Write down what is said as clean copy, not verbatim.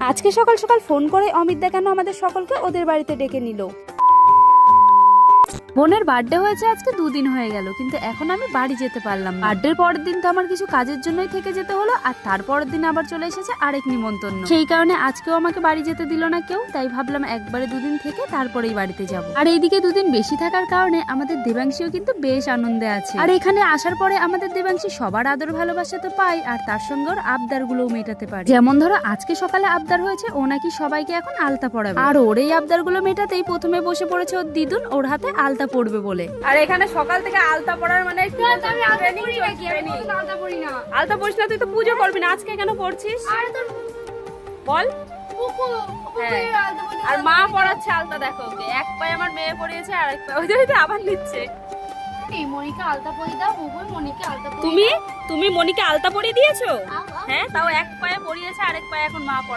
আজকে সকাল সকাল ফোন করে অমিতদা কেন আমাদের সকলকে ওদের বাড়িতে ডেকে নিল। বোনের বার্থডে হয়েছে আজকে 2 দিন হয়ে গেল, কিন্তু এখন আমি বাড়ি যেতে পারলাম না। বার্থডের পরের দিন তো আমার কিছু কাজের জন্যই থেকে যেতে হলো, আর তারপরের দিন আবার চলে এসেছে আরেক নিমন্ত্রণ। সেই কারণে আজকেও আমাকে বাড়ি যেতে দিল না কেউ, তাই ভাবলাম একবারে 2 দিন থেকে তারপরেই বাড়িতে যাব। আর এইদিকে 2 দিন বেশি থাকার কারণে আমাদের দেবাংশীও কিন্তু বেশ আনন্দে আছে। আর এখানে আসার পরে আমাদের দেবাংশী সবার আদর ভালোবাসা তো পায়, আর তার সঙ্গে ওর আবদার গুলোও মেটাতে পারে। যেমন ধরো আজকে সকালে আবদার হয়েছে ও নাকি সবাইকে এখন আলতা পরাবে, আর ওর এই আবদার গুলো মেটাতেই প্রথমে বসে পড়েছে ওর দিদুন ওর হাতে আলতা পড়বে বলে। আর এখানে সকাল থেকে আলতা পড়ার মানে আলতা পড়িস না, তুই তো পুজো করবি না, আজকে কেন পড়ছিস বল? হ্যাঁ, আর মা পড়াচ্ছে আলতা, দেখো ওকে এক পায়ে আমার মেয়ে পড়িয়েছে আর এক পায়ে ওই আবার নিচ্ছে। তুমি মনিকে আলতা পরিয়ে দিয়েছো? হ্যাঁ, তাও এক পায়ে পরিয়েছে, আরেক পায়ে এখন মা পড়া।